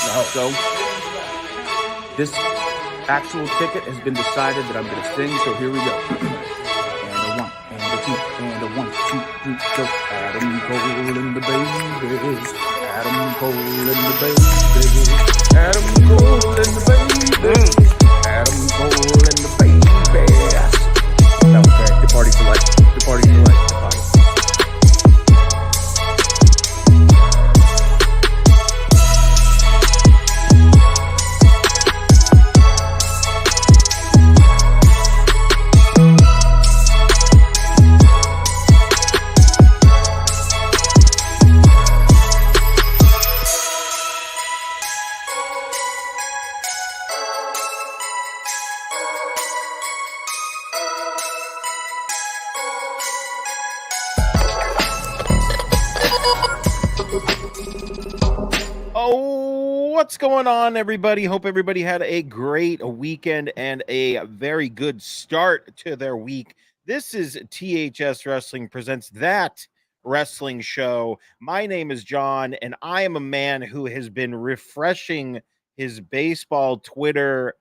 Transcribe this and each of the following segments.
So this actual ticket has been decided that I'm going to sing. So here we go. And a one, and a two, and a 1, 2, 3, go. Adam Cole and the babies. Adam Cole and the babies. Adam Cole and the babies. Adam Cole and the babies. Okay, the party for life. The party for life. The party. What's going on, everybody? Hope everybody had a great weekend and a very good start to their week. This is THS Wrestling presents That Wrestling Show. My name is John, and I am a man who has been refreshing his baseball Twitter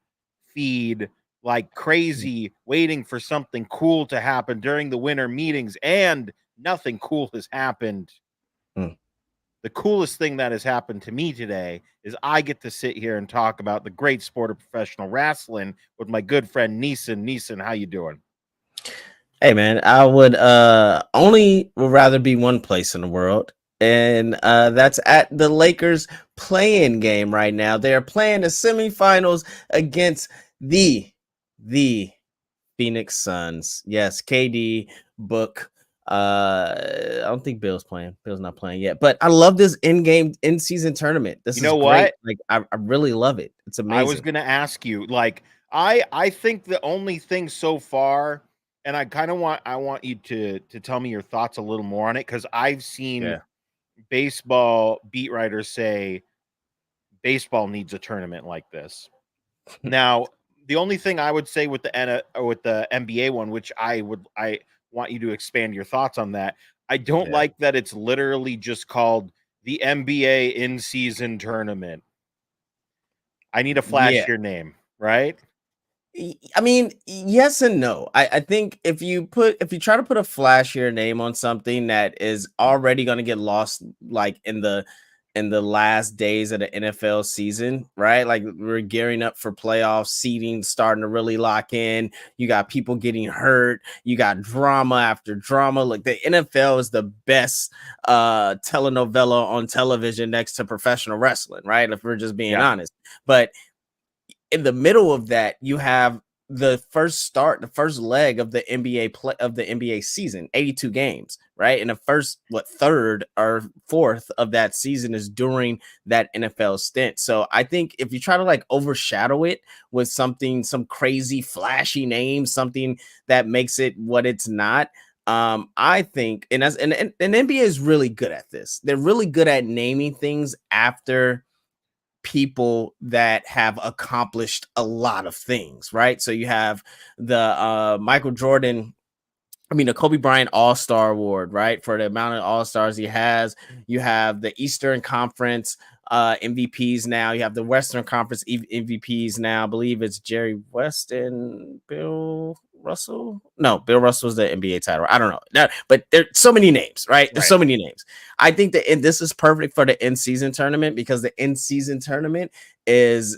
feed like crazy, waiting for something cool to happen during the winter meetings, and nothing cool has happened. The coolest thing that has happened to me today is I get to sit here and talk about the great sport of professional wrestling with my good friend Neesin. Neesin, how you doing? Hey man, I would only would rather be one place in the world, and that's at the Lakers playing game right now. They're playing the semifinals against the Phoenix Suns. Yes, KD, Book. I don't think Bill's playing. Bill's not playing yet, but I love this in-season tournament. This is great. What? Like I really love it. It's amazing. I was gonna ask you, like, I think the only thing so far, and I want you to tell me your thoughts a little more on it, because I've seen baseball beat writers say baseball needs a tournament like this. Now, the only thing I would say with the NBA one, which I want you to expand your thoughts on that. I don't like that it's literally just called the NBA in-season tournament. I need a flashier name, right? I mean, yes and no. I think if you try to put a flashier name on something that is already going to get lost, like in the last days of the NFL season, right? Like we're gearing up for playoffs, seeding starting to really lock in. You got people getting hurt. You got drama after drama. Like the NFL is the best telenovela on television next to professional wrestling, right? If we're just being honest. But in the middle of that, you have the first leg of the NBA season, 82 games, right? And the first third or fourth of that season is during that NFL stint. So I think if you try to like overshadow it with some crazy flashy name, something that makes it what it's not, I think, and NBA is really good at this. They're really good at naming things after people that have accomplished a lot of things, right? So you have the Michael Jordan, the Kobe Bryant All-Star Award, right? For the amount of All-Stars he has. You have the Eastern Conference MVPs now. You have the Western Conference MVPs now. I believe it's Jerry West and Bill Russell. No, Bill Russell's the NBA title. I don't know. But there's so many names, right? There's so many names. I think that this is perfect for the in-season tournament, because the in-season tournament is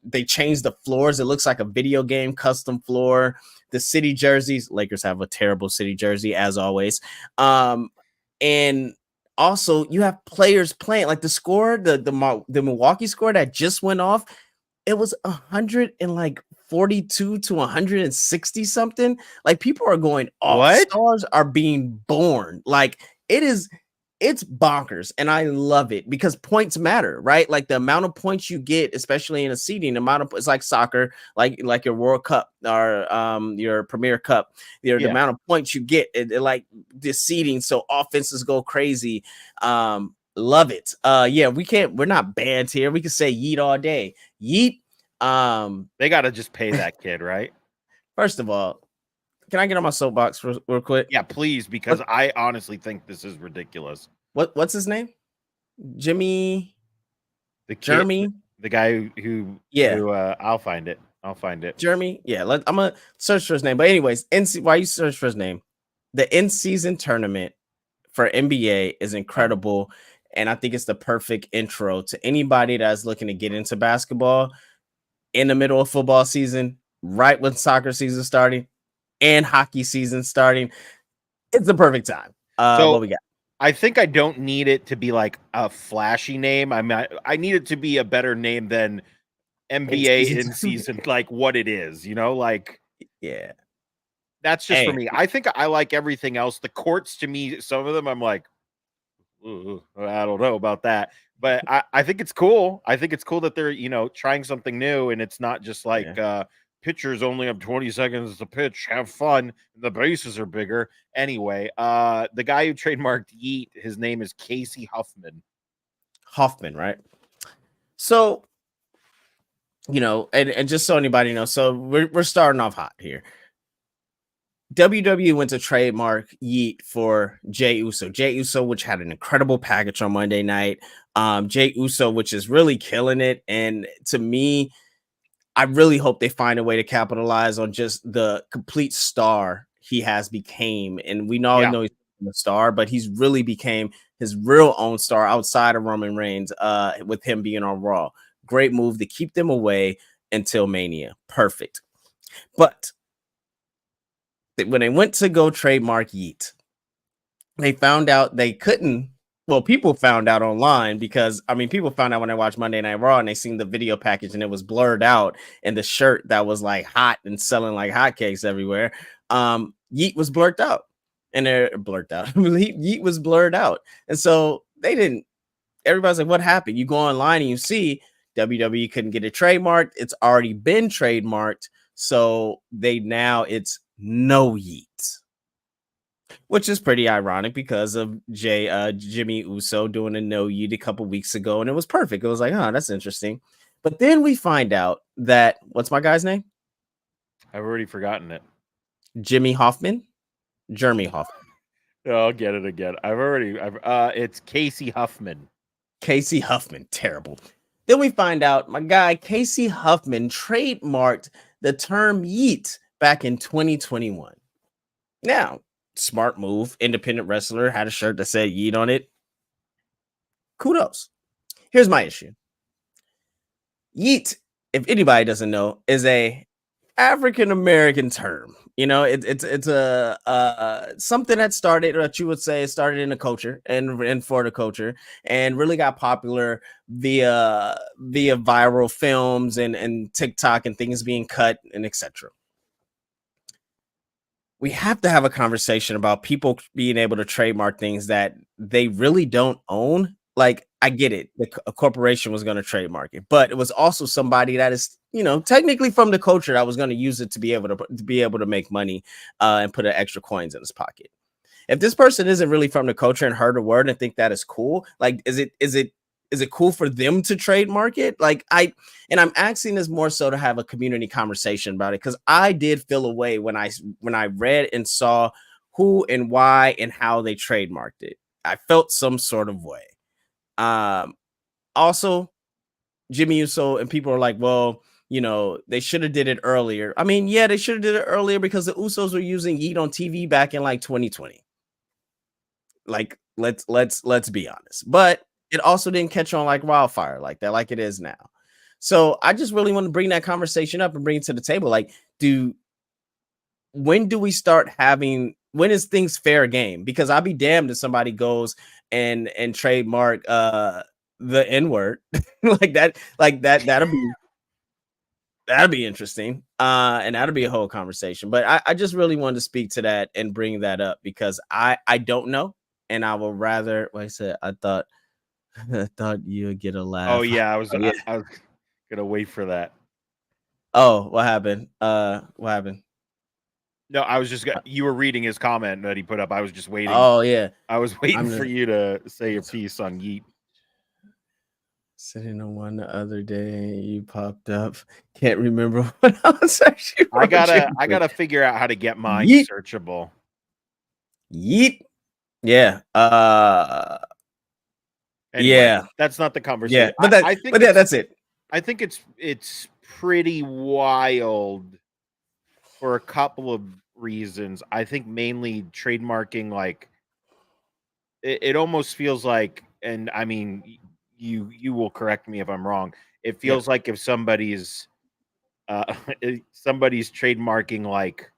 they changed the floors. It looks like a video game custom floor. The city jerseys, Lakers have a terrible city jersey as always. And also you have players playing, like the score, the Milwaukee score that just went off. It was 142 to 160 something. Like people are going off. What? Stars are being born. Like it's bonkers, and I love it because points matter, right? Like the amount of points you get, especially in a seeding, it's like soccer, like your World Cup or your Premier Cup. The amount of points you get, like the seeding, so offenses go crazy. Love it. We're not banned here. We can say yeet all day. Yeet. They gotta just pay that kid, right? First of all, can I get on my soapbox real quick? Yeah, please, because I honestly think this is ridiculous. What's his name? Jimmy. The kid, Jeremy. the guy who Yeah. I'll find it. Jeremy. Yeah, I'm gonna search for his name. But anyways, while you search for his name, the in-season tournament for NBA is incredible. And I think it's the perfect intro to anybody that's looking to get into basketball in the middle of football season, right when soccer season starting and hockey season starting. It's the perfect time. So what we got? I think I don't need it to be like a flashy name. I mean, I need it to be a better name than NBA in season, like what it is, like yeah. That's just for me. I think I like everything else. The courts, to me, some of them I'm like, ooh, I don't know about that. But I think it's cool. I think it's cool that they're, trying something new, and it's not just like pitchers only have 20 seconds to pitch. Have fun. The bases are bigger. Anyway, the guy who trademarked Yeet, his name is Casey Huffman. Hoffman, right? So, and just so anybody knows, so we're starting off hot here. WWE went to trademark Yeet for Jey Uso. Jey Uso, which had an incredible package on Monday night. Jey Uso, which is really killing it. And to me, I really hope they find a way to capitalize on just the complete star he has became. And we know he's a star, but he's really became his real own star outside of Roman Reigns, with him being on Raw. Great move to keep them away until Mania. Perfect. But when they went to go trademark Yeet, they found out they couldn't. Well, people found out online because people found out when they watched Monday Night Raw and they seen the video package and it was blurred out, and the shirt that was like hot and selling like hotcakes everywhere. Yeet was blurred out, and they're blurred out. Yeet was blurred out, and so they didn't. Everybody's like, "What happened?" You go online and you see WWE couldn't get it trademarked. It's already been trademarked, so it's no Yeet, which is pretty ironic because of Jimmy Uso doing a no Yeet a couple weeks ago, and it was perfect. It was like, that's interesting. But then we find out that what's my guy's name? I've already forgotten it. Jeremy Hoffman. Oh, I'll get it again. It's Casey Huffman. Casey Huffman, terrible. Then we find out my guy Casey Huffman trademarked the term Yeet back in 2021. Now, smart move. Independent wrestler, had a shirt that said Yeet on it. Kudos. Here's my issue. Yeet, if anybody doesn't know, is a African American term. It's a something that you would say started in the culture and for the culture, and really got popular via viral films and TikTok and things being cut and etc. We have to have a conversation about people being able to trademark things that they really don't own. Like, I get it. A corporation was going to trademark it, but it was also somebody that is, technically from the culture that was going to use it to be able to make money and put extra coins in his pocket. If this person isn't really from the culture and heard a word and think that is cool, like, is it cool for them to trademark it? I'm asking this more so to have a community conversation about it, because I did feel a way when I read and saw who and why and how they trademarked it. I felt some sort of way. Also, Jimmy Uso and people are like, well, they should have did it earlier. They should have did it earlier because the Usos were using Yeet on TV back in like 2020. Like, let's be honest. But it also didn't catch on like wildfire like that, like it is now. So I just really want to bring that conversation up and bring it to the table. Like, when do we start when is things fair game? Because I'll be damned if somebody goes and trademark the N-word that'll be interesting. And that'll be a whole conversation. But I just really wanted to speak to that and bring that up because I don't know. And I would rather, like I said, I thought you'd get a laugh. Oh yeah, I was gonna wait for that. Oh, what happened? What happened? No, I was just you were reading his comment that he put up. I was just waiting. Oh yeah, I was waiting for you to say your piece on Yeet. Sitting on one the other day, you popped up. Can't remember what I was actually. I gotta figure out how to get mine Yeet. searchable. Yeet. Yeah. Anyway, Yeah. that's not the conversation. Yeah. I think That's it. I think it's pretty wild for a couple of reasons. I think mainly trademarking, like it almost feels like, and I mean, you will correct me if I'm wrong. It Yep. feels like if somebody's somebody's trademarking, like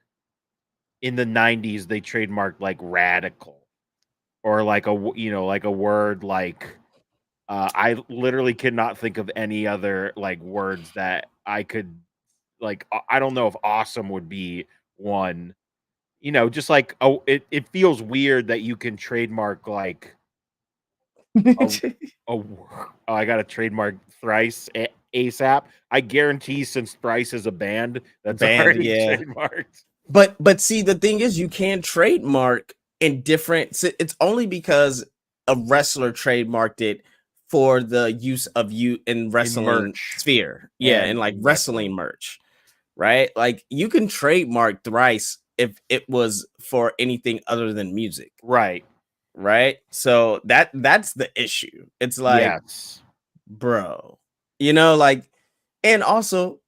in the 90s they trademarked like radical, or like like a word like I literally cannot think of any other like words that I could like. I don't know if awesome would be one. Just like, oh, it feels weird that you can trademark like a, oh, I got to trademark thrice ASAP. I guarantee since thrice is a band that's Band, already yeah. trademarked. But see, the thing is, you can trademark in different. It's only because a wrestler trademarked it for the use of you in wrestling merch sphere. Yeah, and and like in wrestling merch, right? Like you can trademark thrice if it was for anything other than music, right. right? So that's the issue. It's like, Yes. bro, like, and also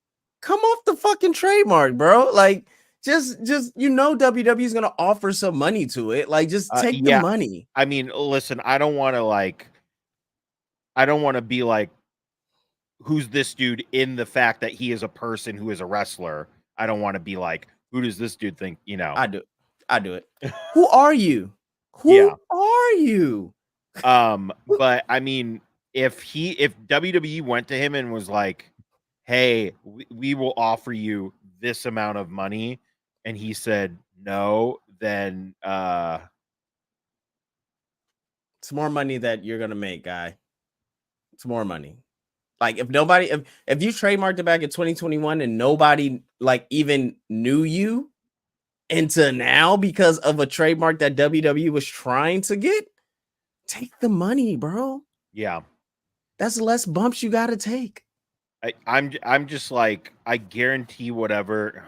come off the fucking trademark, bro. Like, just WWE is gonna offer some money to it. Like, just take the Yeah. money. I mean, listen, I don't want to be like, who's this dude, in the fact that he is a person who is a wrestler. I don't want to be like, who does this dude think, I do it. Who are you? Yeah. Who are you? But I mean, if WWE went to him and was like, hey, we will offer you this amount of money, and he said no, then It's more money that you're gonna make, guy. It's more money. Like, if you trademarked it back in 2021 and nobody like even knew you into now because of a trademark that WWE was trying to get, take the money, bro. yeah. That's less bumps you gotta take. I'm just like, I guarantee whatever.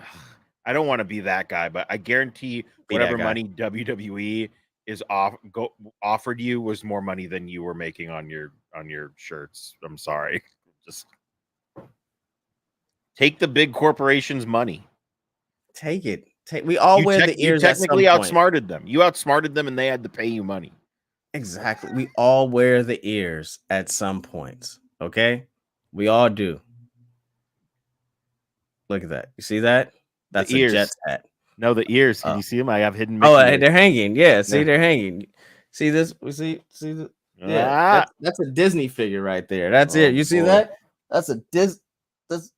I don't want to be that guy, but I guarantee Be that whatever guy. money WWE is offered you was more money than you were making on your shirts. I'm sorry. Just take the big corporations' money. Take it. We all wear the ears at some technically point. outsmarted them. You outsmarted them, and they had to pay you money. Exactly. We all wear the ears at some points. Okay, we all do. Look at that. You see that? That's The a ears. Jets hat. No, the ears. Can Oh. you see them? I have hidden. Oh, Mickey ears. they're hanging. Yeah, see, Yeah. they're hanging. See this? We see the. Yeah, Ah, that's a Disney figure right there. That's Oh, it. You see boy. that? That's a That's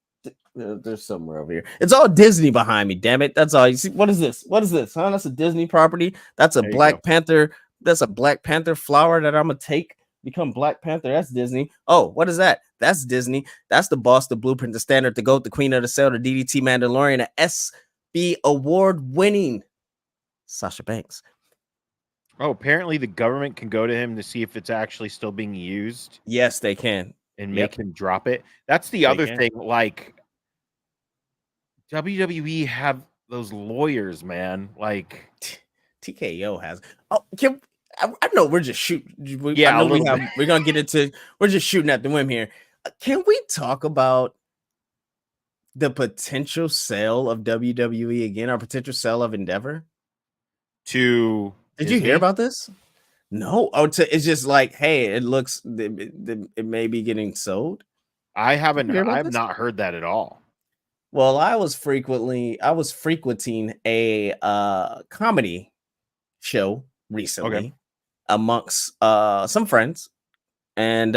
there's somewhere over here. It's all Disney behind me. Damn it! That's all. You see? What is this? What is this? Huh? That's a Disney property. That's a There you go. Black Panther. That's a Black Panther flower that I'm gonna take. Become Black Panther. That's Disney. Oh, what is that? That's Disney. That's the boss, the blueprint, the standard, the goat, the queen of the cell, the DDT Mandalorian, the SB award winning Sasha Banks. Oh, apparently the government can go to him to see if it's actually still being used. Yes, they can. And make him drop it. That's the other thing. Like, WWE have those lawyers, man. Like, TKO has. Oh, I know we're just shooting. Yeah, I know a little we're gonna get into. We're just shooting at the whim here. Can we talk about the potential sale of WWE again? Our potential sale of Endeavor. to Did you hear about this? No. Oh, it's just like, hey, it looks it may be getting sold. I haven't. hear about I have this? not heard that at all. Well, I was frequenting a comedy show recently amongst some friends, and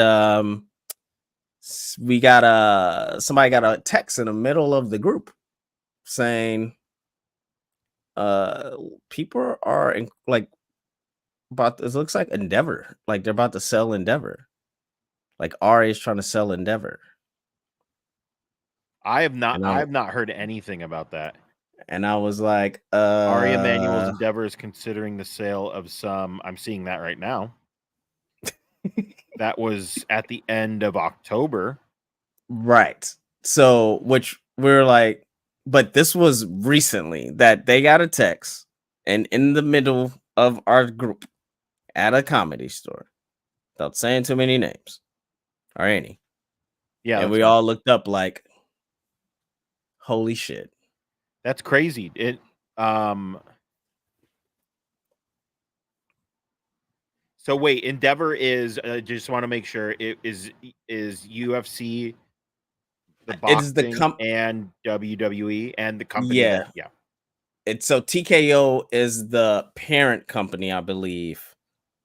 we got somebody got a text in the middle of the group saying people are like about this. Looks like Endeavor, like they're about to sell Endeavor, like RA is trying to sell Endeavor. I have not heard anything about that. And I was like, Ari Emanuel's Endeavor is considering the sale of some. I'm seeing that right now. That was at the end of October. Right. So, which we're like, but this was recently that they got a text, and in the middle of our group at a comedy store without saying too many names or any. Yeah, And that's we fine. all looked up like, holy shit. That's crazy. So wait, Endeavor is just want to make sure it is UFC, the It is the boxing, and WWE and the company yeah. that It's so TKO is the parent company, I believe,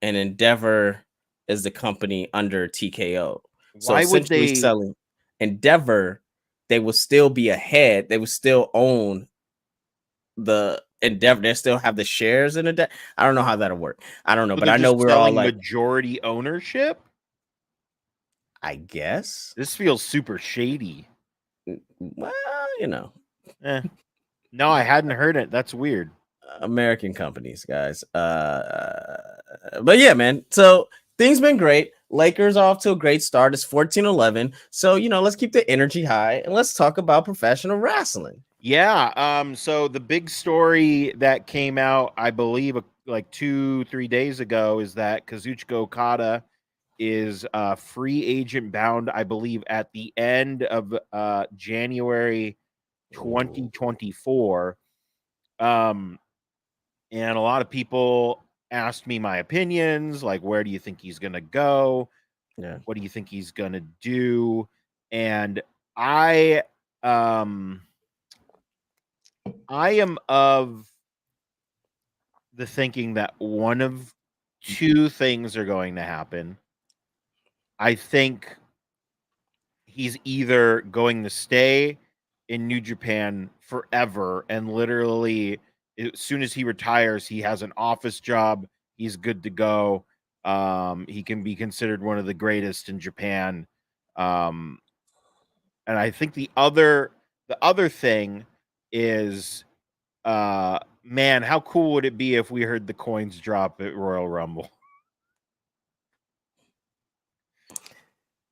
and Endeavor is the company under TKO. So Why would essentially they? selling Endeavor, they will still be ahead. They will still own the Endeavor. They still have the shares in Endeavor. I don't know how that'll work. I don't know, So but they're I know just we're all selling like, majority ownership. I guess. This feels super shady. Well, you know, No, I hadn't heard it. That's weird. American companies, guys. But yeah, man. So things been great. Lakers off to a great start. It's 14-11. So, let's keep the energy high and let's talk about professional wrestling. Yeah. So the big story that came out, I believe, like 2-3 days ago, is that Kazuchika Okada is free agent bound, I believe, at the end of January 2024. And a lot of people asked me my opinions, like, where do you think he's gonna go? Yeah. What do you think he's gonna do? And I am of the thinking that one of two things are going to happen. I think he's either going to stay in New Japan forever and literally as soon as he retires, he has an office job, he's good to go. He can be considered one of the greatest in Japan. And I think the other thing is man, how cool would it be if we heard the coins drop at Royal Rumble?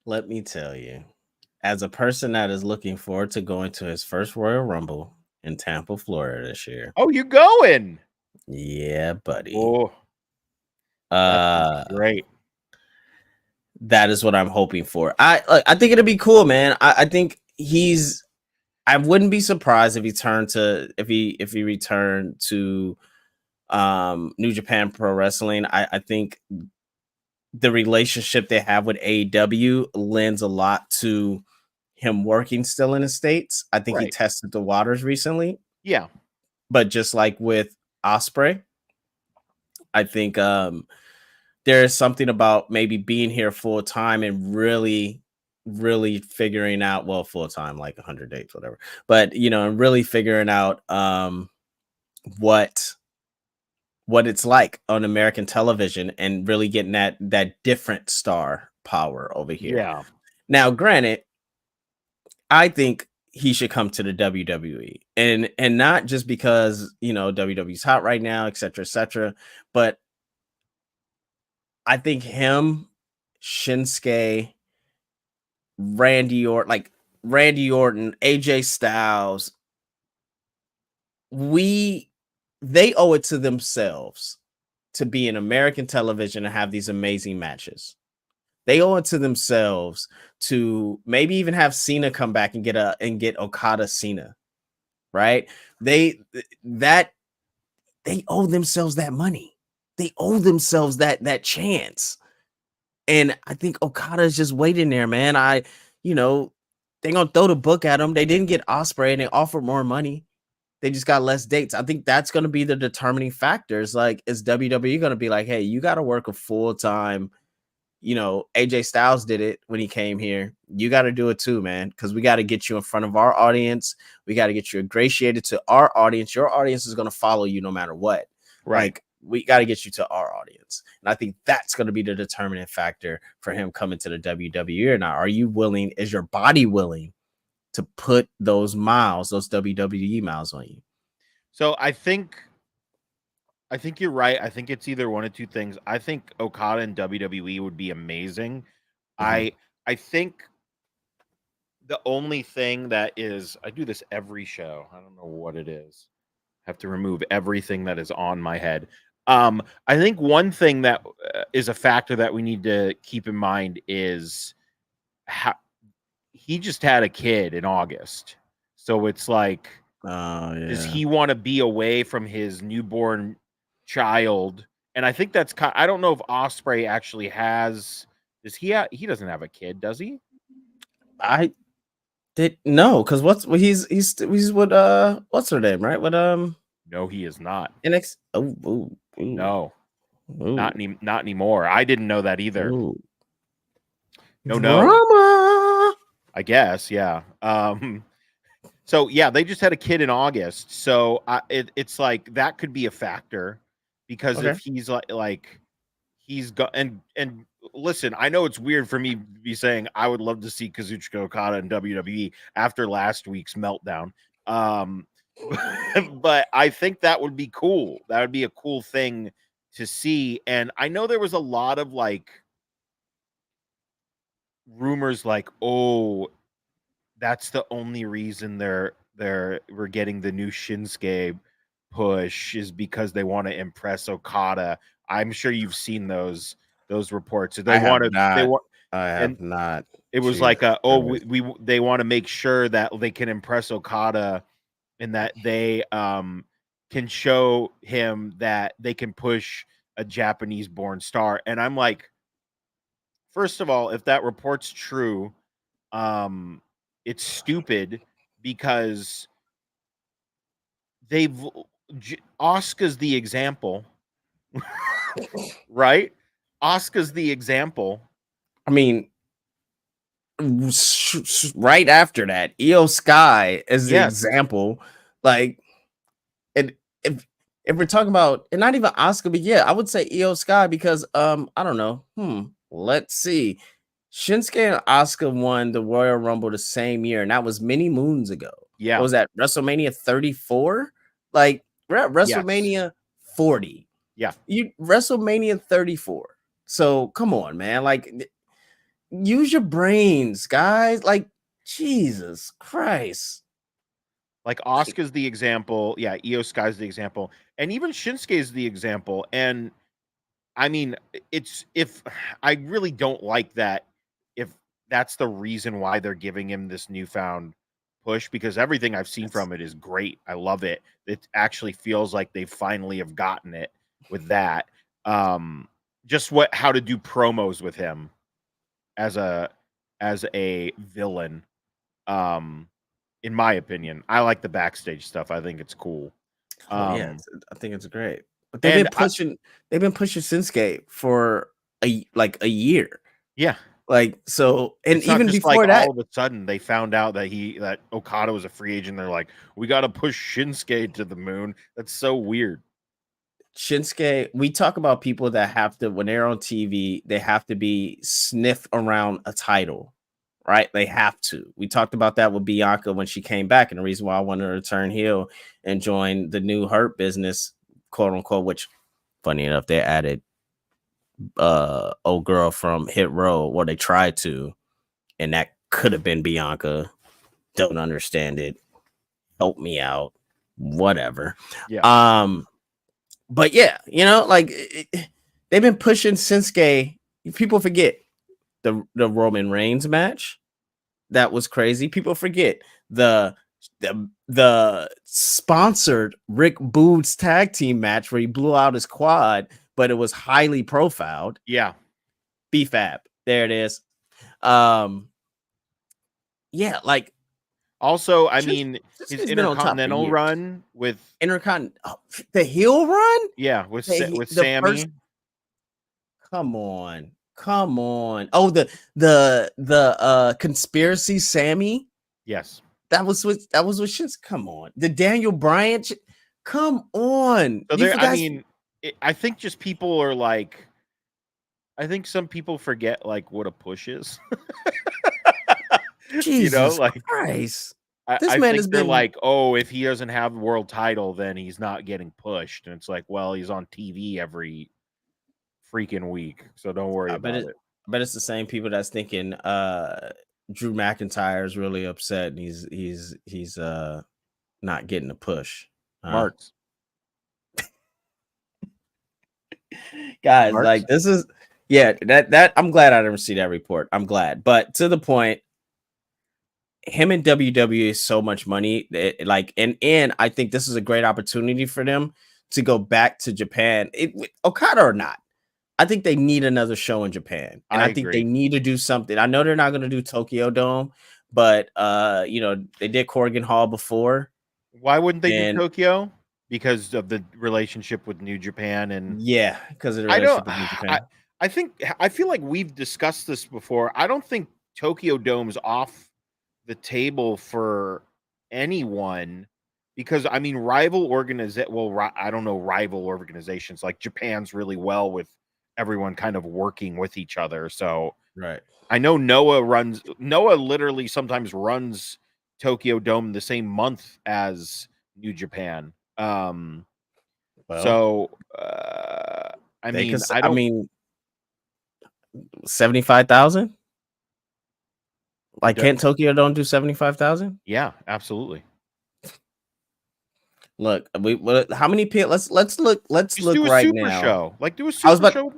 Let me tell you, as a person that is looking forward to going to his first Royal Rumble in Tampa, Florida this year. Oh, you going? Yeah, buddy. Oh, that's great. That is what I'm hoping for. I think it'd be cool, man. I think I wouldn't be surprised if he returned to New Japan Pro Wrestling. I think the relationship they have with AEW lends a lot to him working still in the States. I think he Right. tested the waters recently. Yeah. But just like with Osprey, I think there is something about maybe being here full time and really figuring out, well, full time, like 100 days, whatever, but and really figuring out what it's like on American television and really getting that different star power over here. Yeah. Now, granted, I think he should come to the WWE, and not just because WWE's hot right now, etc., but I think him, Shinsuke, Randy Orton, AJ Styles, they owe it to themselves to be in American television and have these amazing matches. They owe it to themselves to maybe even have Cena come back and get Okada Cena, right? They owe themselves that money. They owe themselves that chance. And I think Okada is just waiting there, man. They're gonna throw the book at him. They didn't get Osprey and they offered more money. They just got less dates. I think that's gonna be the determining factors. Like, is WWE gonna be like, hey, you gotta work a full-time, AJ Styles did it when he came here. You got to do it too, man, because we got to get you in front of our audience. We got to get you ingratiated to our audience. Your audience is going to follow you no matter what. Right. Like, we got to get you to our audience. And I think that's going to be the determining factor for him coming to the WWE or not. Are you willing? Is your body willing to put those WWE miles on you? So I think you're right. I think it's either one of two things. I think Okada and WWE would be amazing. Mhm. I think the only thing that is, I do this every show. I don't know what it is. I have to remove everything that is on my head. I think one thing that is a factor that we need to keep in mind is how he just had a kid in August. So it's like, Oh does yeah. he want to be away from his newborn child? And I think that's I don't know if Osprey actually has. Does he? He doesn't have a kid, does he? I did no, because he's with what's her name, right? With No, he is not. NX. Oh, ooh, ooh, No, ooh, not anymore. I didn't know that either. ooh. No, Drama. I guess, yeah. So yeah, they just had a kid in August, so it's like that could be a factor because Okay. if he's like he's got and listen, I know it's weird for me to be saying I would love to see Kazuchika Okada in WWE after last week's meltdown. Um, but I think that would be cool. That would be a cool thing to see. And I know there was a lot of like rumors like, oh, that's the only reason we're getting the new Shinsuke push is because they want to impress Okada. I'm sure you've seen those reports. They I have want to they not. want I and have not. it was like Jesus Christ. we they want to make sure that they can impress Okada and that they can show him that they can push a Japanese born star. And I'm like, first of all, if that report's true, it's stupid because they've Asuka's the example, right? Asuka's the example. I mean, right after that, Io Sky is the Yes. example. Like, and if we're talking about, and not even Oscar, but yeah, I would say Io Sky because I don't know. Let's see. Shinsuke and Oscar won the Royal Rumble the same year, and that was many moons ago. What Yeah. was that? WrestleMania 34? Like we're at Yes. WrestleMania 40. Yeah. You WrestleMania 34. So come on, man. Like use your brains, guys. Like Jesus Christ. Like Asuka's the example. Yeah, Io Sky's the example. And even Shinsuke's the example. And I mean, it's if I really don't like that if that's the reason why they're giving him this newfound push because everything I've seen from it is great. I love it. It actually feels like they finally have gotten it with that. Just how to do promos with him as a villain. Um in my opinion. I like the backstage stuff. I think it's cool. Oh yeah, Um I think it's great. But and they've been pushing Shinsuke for a year. yeah, Like so, and it's not even just like before all that, of a sudden they found out that Okada was a free agent. They're like, we got to push Shinsuke to the moon. That's so weird. Shinsuke, we talk about people that have to when they're on TV, they have to be sniffed around a title, right? They have to. We talked about that with Bianca when she came back, and the reason why I wanted her to turn heel and join the new Hurt business, quote unquote, which funny enough, they added old girl from Hit Row, or they tried to, and that could have been Bianca. Don't understand it. Help me out. Whatever. Yeah. But yeah, like they've been pushing Shinsuke. People forget the Roman Reigns match. That was crazy. People forget the sponsored Rick Boogs tag team match where he blew out his quad, but it was highly profiled. Yeah. BFAB. There it is. Yeah, like also, I mean, his been on top for Intercontinental years. run with the heel run? Yeah, with The Sammy. first, come on. Oh, the conspiracy Sammy. Yes. That was with Shins. Come on. The Daniel Bryan. Come on. So You I guys, mean, I think just people are like, I think some people forget like what a push is. Jesus like Christ. I This man think has they're been like, oh, if he doesn't have the world title, then he's not getting pushed. And it's like, well, he's on TV every freaking week, so don't worry about it. I bet it's the same people that's thinking Drew McIntyre is really upset and he's not getting a push. Marks. Guys, Marks? like this is that I'm glad I didn't see that report. I'm glad. But to the point, him and WWE is so much money. Like, and I think this is a great opportunity for them to go back to Japan. Okada or not, I think they need another show in Japan, and I I think they agree. need to do something. I know they're not going to do Tokyo Dome, but they did Corrigan Hall before, Why wouldn't they do and Tokyo? Because of the relationship with New Japan, and yeah, because of the I don't. relationship with New I Japan. I feel like we've discussed this before. I don't think Tokyo Dome's off the table for anyone because I mean I don't know rival organizations like Japan's really well with everyone kind of working with each other. So Right. I know Noah literally sometimes runs Tokyo Dome the same month as New Japan. Well, So I they could. mean, I I don't. mean, 75,000. Like, d- can't Tokyo Dome do 75,000? Yeah, absolutely. Look, how many people? Let's look. Let's Just look do a right super now. show. Like do a I was super about. show,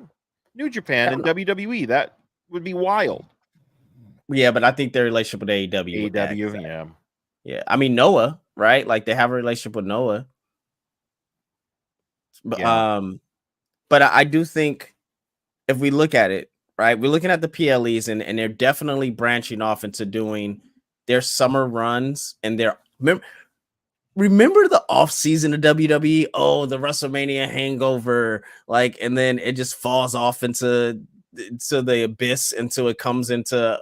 New Japan and WWE. That would be wild. Yeah, but I think their relationship with AEW with that. AEW, yeah. Yeah, I mean Noah, right? Like they have a relationship with Noah. But Yeah. but I do think if we look at it, right, we're looking at the PLEs and they're definitely branching off into doing their summer runs and their remember the off season of WWE? Oh, the WrestleMania hangover, like, and then it just falls off into the abyss until it comes into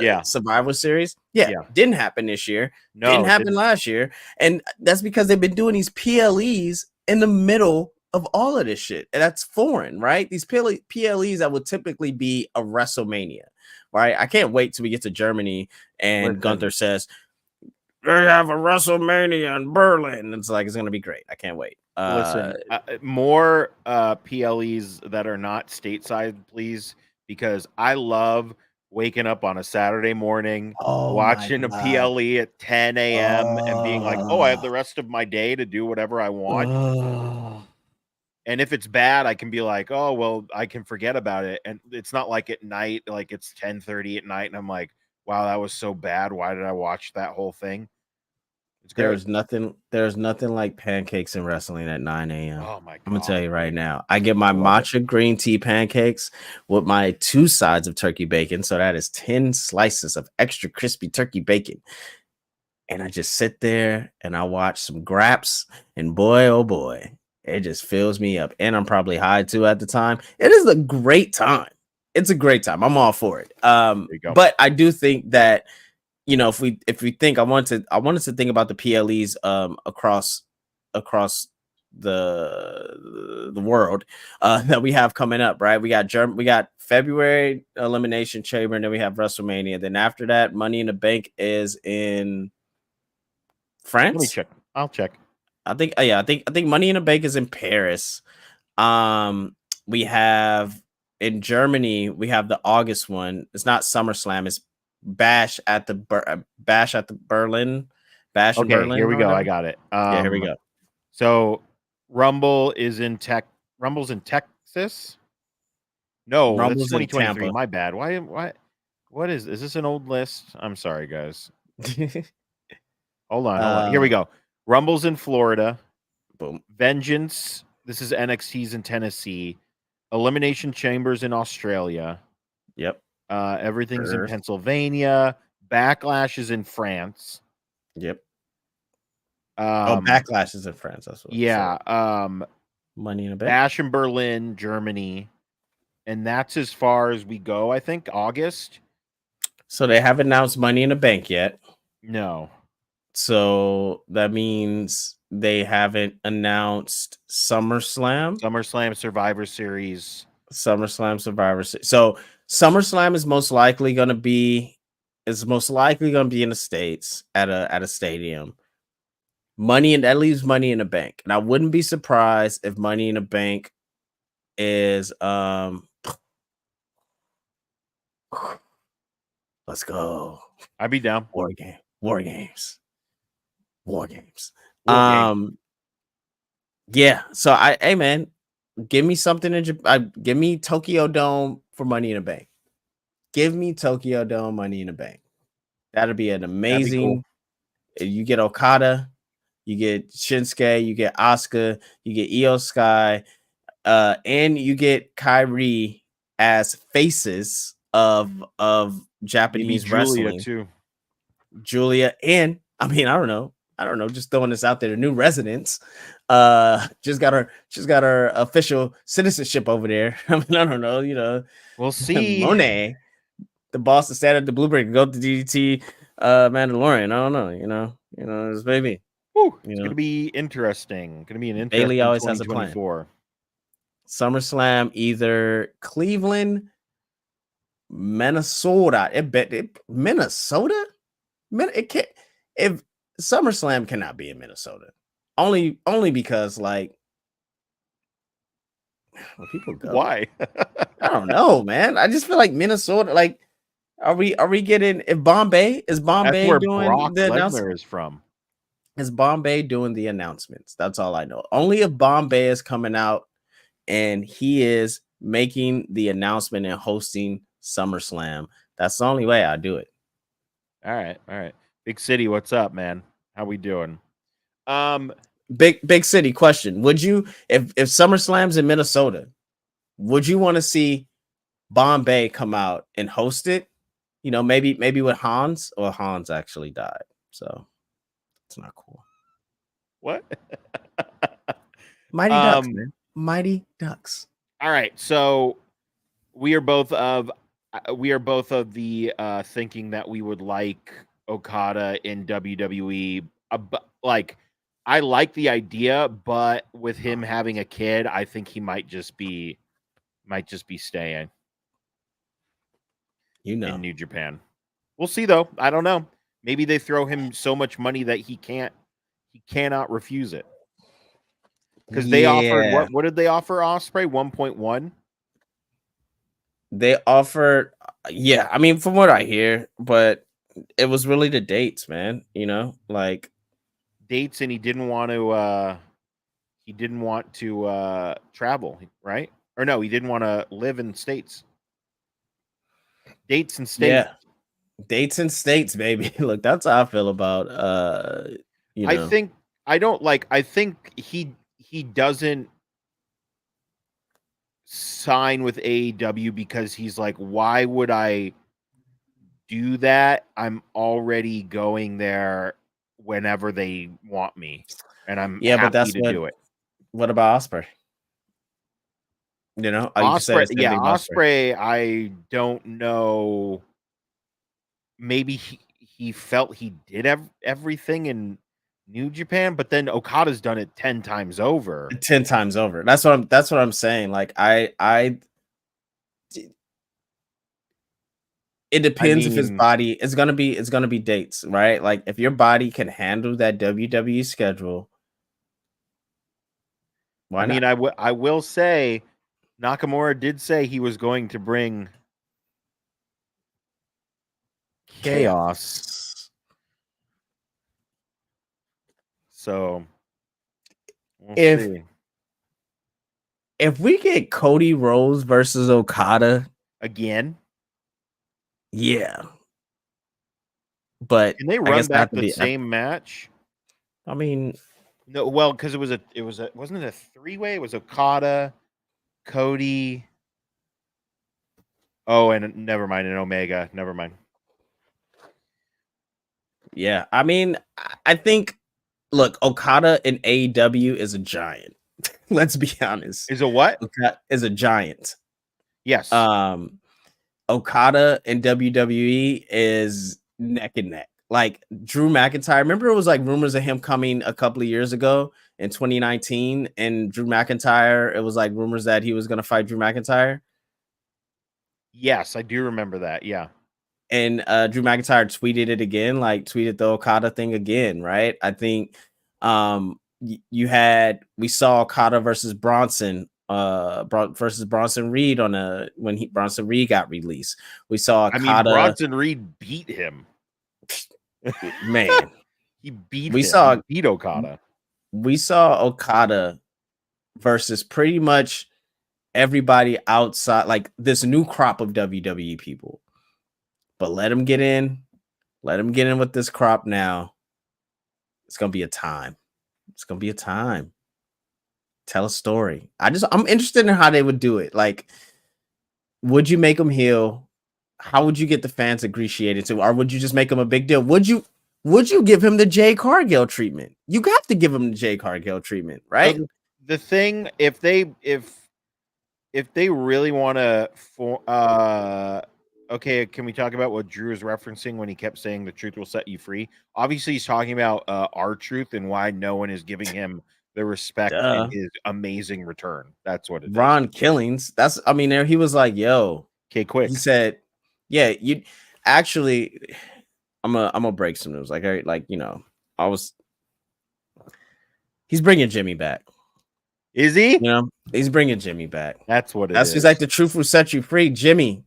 Yeah. Survivor Series. Yeah, Yeah. didn't happen this year. No, Didn't it happen didn't. last year, and that's because they've been doing these PLEs in the middle of all of this shit, and that's foreign, right? These PLEs that would typically be a WrestleMania, right? I can't wait till we get to Germany and Listen, Gunther says they have a WrestleMania in Berlin. It's like it's gonna be great. I can't wait. more PLEs that are not stateside, please, because I love waking up on a Saturday morning, Oh my watching a god. PLE at 10 a.m. and being like, oh, I have the rest of my day to do whatever I want. Oh. And if it's bad, I can be like, oh, well, I can forget about it. And it's not like at night, like it's 10:30 at night, and I'm like, wow, that was so bad. Why did I watch that whole thing? It's great. There's nothing like pancakes in wrestling at 9 a.m. Oh my I'm gonna tell god. you right now. I get my Love it. matcha green tea pancakes with my 2 sides of turkey bacon. So that is 10 slices of extra crispy turkey bacon. And I just sit there and I watch some graps, and boy, oh boy, it just fills me up. And I'm probably high too at the time. It is a great time. It's a great time. I'm all for it. There you go. But I do think that if we think I wanted to think about the PLEs across the world that we have coming up, right? We got February Elimination Chamber, and then we have WrestleMania. Then after that, Money in the Bank is in Let me France. check. I'll check. I think I think Money in the Bank is in Paris. We have in Germany, we have the August one. It's not SummerSlam, it's Bash at the Berlin. Bash in Okay, Berlin here we or go. I whatever. got it. Yeah, here we go. So Rumble's in Texas? No, that's Rumble's in 2023. Tampa. My bad. What is this an old list? I'm sorry, guys. Hold on. Here we go. Rumble's in Florida. Boom. Vengeance. This is NXT's in Tennessee. Elimination Chambers in Australia. Yep. Everything's in Earth. Pennsylvania. Backlash is in France. Yep. Um, Backlash is in France. That's what. yeah. Money in a Bank. Bash in Berlin, Germany. And that's as far as we go, I think. August. So they haven't announced Money in the Bank yet. No. So that means they haven't announced SummerSlam. SummerSlam Survivor Series. SummerSlam Survivor Series. So SummerSlam is most likely going to be in the States at a stadium. That leaves Money in the Bank. And I wouldn't be surprised if Money in the Bank is let's go. I'd be down. War games. War game. Yeah. So hey man, Give me something in Japan. Give me Tokyo Dome for Money in the Bank. Give me Tokyo Dome Money in the Bank. That'd be an amazing. Cool. You get Okada, you get Shinsuke, you get Asuka, you get Io Sky, and you get Kyrie as faces of Maybe Japanese Julia wrestling. too. Julia, and I mean, I don't know, just throwing this out there. The new residents, she's got her official citizenship over there. I mean, I don't know, We'll see. Monet, the boss that sat at the Blueberry, go to DDT, Mandalorian. I don't know, it's maybe. Whew, it's gonna be interesting. Gonna be an interesting Bailey always has a plan. 2024. SummerSlam, either Cleveland, Minnesota. Minnesota. It can't. If SummerSlam cannot be in Minnesota, only because like when people go. Why? I don't know, man. I just feel like Minnesota. Like, are we getting? If Bombay That's doing where Brock the announcement? Lesnar is from. Is Bombay doing the announcements? That's all I know. Only if Bombay is coming out and he is making the announcement and hosting SummerSlam. That's the only way I do it. All right. Big City, what's up, man? How we doing? Big City question. Would you, if SummerSlam's in Minnesota, would you want to see Bombay come out and host it? Maybe with Hans, or Hans actually died. So it's not cool. What? Mighty Ducks, man. Mighty Ducks. All right. So we are both of the thinking that we would like Okada in WWE. Like, I like the idea, but with him having a kid, I think he might just be staying in New Japan. We'll see though. I don't know. Maybe they throw him so much money that he cannot refuse it. Because they offered what did they offer Ospreay? 1.1. They offered, I mean, from what I hear, but it was really the dates, man. Like Dates, and he didn't want to travel, right? Or no, he didn't want to live in states. Dates and states. Yeah. Dates and states, baby. Look, that's how I feel about I think he doesn't sign with AEW because he's like, why would I do that? I'm already going there whenever they want me, and I'm happy to do it. What about Ospreay? Ospreay, I don't know. Maybe he felt he did everything in New Japan, but then Okada's done it 10 times over. 10 times over. That's what I'm saying. Like it depends if his body is gonna be dates, right? Like if your body can handle that WWE schedule, why not? I will say Nakamura did say he was going to bring chaos. So we'll see. If we get Cody Rhodes versus Okada again, yeah. But can they run back the same match? I mean, no, well, because it was wasn't it a three-way? It was Okada, Cody. Oh, and never mind, an Omega. Never mind. Yeah, I mean, I think, look, Okada in AEW is a giant. Let's be honest. Is a what? Okada is a giant. Yes. Okada in WWE is neck and neck. Like Drew McIntyre. Remember, it was like rumors of him coming a couple of years ago in 2019, and Drew McIntyre. It was like rumors that he was going to fight Drew McIntyre. Yes, I do remember that. Yeah. And Drew McIntyre tweeted it again, like tweeted the Okada thing again, right? I think we saw Okada versus Bronson, versus Bronson Reed when Bronson Reed got released. We saw Okada. Bronson Reed beat him. Man, he beat Okada. We saw Okada versus pretty much everybody outside, like this new crop of WWE people. But let them get in. Let them get in with this crop now. It's gonna be a time. It's gonna be a time. Tell a story. I'm interested in how they would do it. Like, would you make them heel? How would you get the fans ingratiated to, or would you just make them a big deal? Would you give him the Jay Cargill treatment? You got to give him the Jay Cargill treatment, right? So the thing, if they really want to, okay, can we talk about what Drew is referencing when he kept saying the truth will set you free? Obviously, he's talking about R-Truth and why no one is giving him the respect in his amazing return. That's what it is. Ron Killings. There he was like, yo, okay, quick. He said, yeah, you actually, I'm gonna break some news. Like, he's bringing Jimmy back. Is he? He's bringing Jimmy back. That's what it is. He's like, the truth will set you free. Jimmy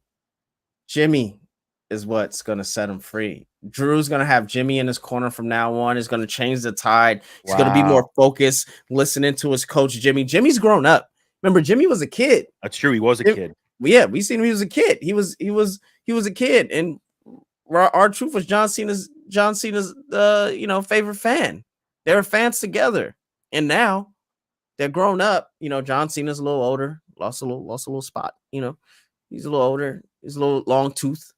is what's gonna set him free. Drew's gonna have Jimmy in his corner from now on. He's gonna change the tide. He's gonna be more focused, listening to his coach Jimmy. Jimmy's grown up. Remember, Jimmy was a kid. That's true. He was a kid. Yeah, we seen him. He was a kid. He was a kid, and R-Truth was John Cena's favorite fan. They were fans together, and now they're grown up. John Cena's a little older, lost a little spot. He's a little older. He's a little long tooth.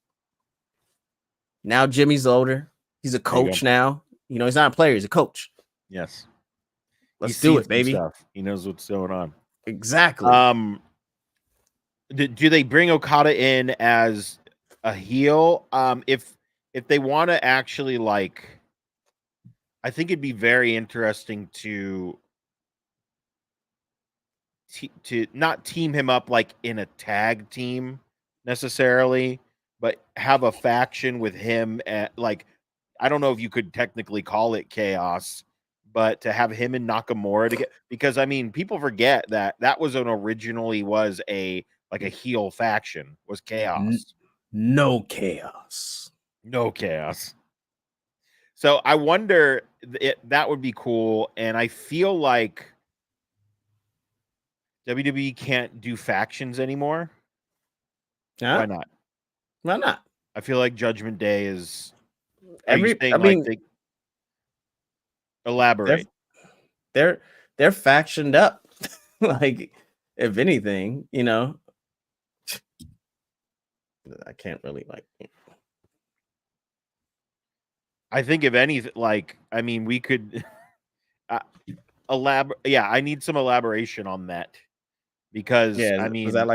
Now Jimmy's older. He's a coach now. He's not a player. He's a coach. Yes. Let's do it, baby. Stuff. He knows what's going on. Exactly. Do they bring Okada in as a heel? If they want to actually, like, I think it'd be very interesting to not team him up like in a tag team necessarily, but have a faction with him at, like, I don't know if you could technically call it Chaos, but to have him and Nakamura to get, because people forget that was originally was a heel faction, was Chaos. No chaos. So I wonder that would be cool, and I feel like WWE can't do factions anymore. Huh? Why not? Why not? I feel like Judgment Day is elaborate. They're factioned up. Like, if anything, I can't really I think if anything, we could elaborate. Yeah, I need some elaboration on that, because is that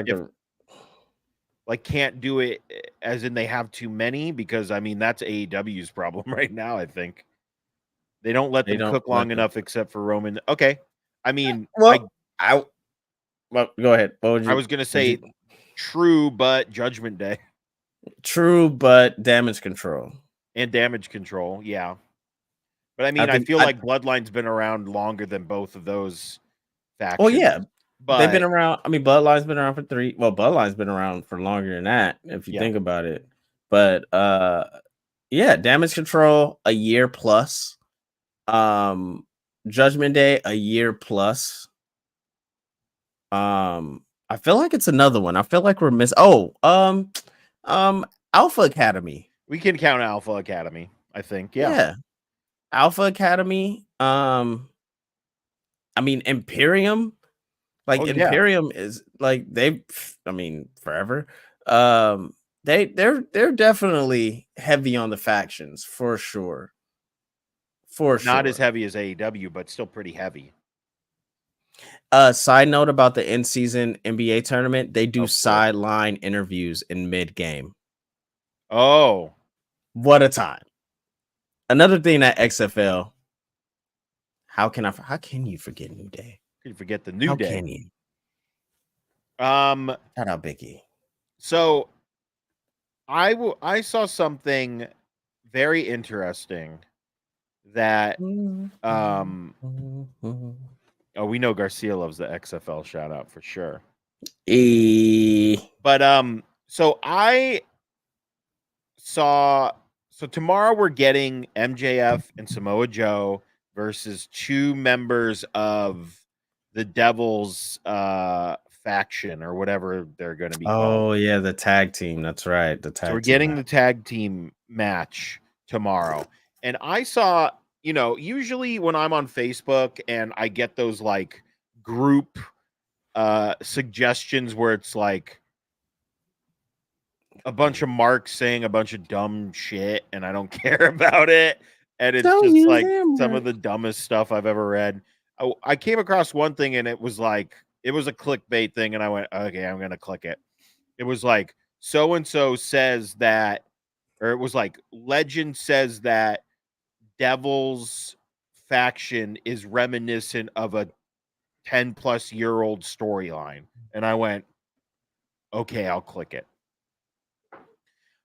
like can't do it as in they have too many, because that's AEW's problem right now. I think they don't let them cook long enough, except for Roman. Okay, go ahead. I was gonna say true, but Judgment Day. True, but Damage Control. And Damage Control, yeah. But I feel like Bloodline's been around longer than both of those factions. Well, yeah, but they've been around. Bloodline's been around for 3. Well, Bloodline's been around for longer than that, if you think about it. But yeah, Damage Control a year plus. Judgment Day a year plus. I feel like it's another one. I feel like we're missing. Alpha Academy. We can count Alpha Academy, I think. Yeah. Alpha Academy. Imperium. Imperium is like forever. They're definitely heavy on the factions for sure. Not as heavy as AEW, but still pretty heavy. Side note about the in-season NBA tournament, they do sideline interviews in mid-game. Oh, what a time. Another thing that XFL, how can you forget New Day? You forget the New Day. How can you? Shout out Biggie. So I saw something very interesting that we know Garcia loves the XFL shout out for sure. But so I saw, so tomorrow we're getting MJF and Samoa Joe versus 2 members of the Devils faction or whatever they're going to be called. Oh yeah, the tag team. That's right. The tag So we're team getting match. the tag team match tomorrow. And I saw, usually when I'm on Facebook and I get those like group suggestions where it's like a bunch of marks saying a bunch of dumb shit and I don't care about it. And it's Don't just use like him, some right? of the dumbest stuff I've ever read. I came across one thing and it was like, it was a clickbait thing. And I went, okay, I'm going to click it. It was like, so and so says that, or it was like, legend says that Devil's faction is reminiscent of a 10-plus-year-old storyline. And I went, okay, I'll click it.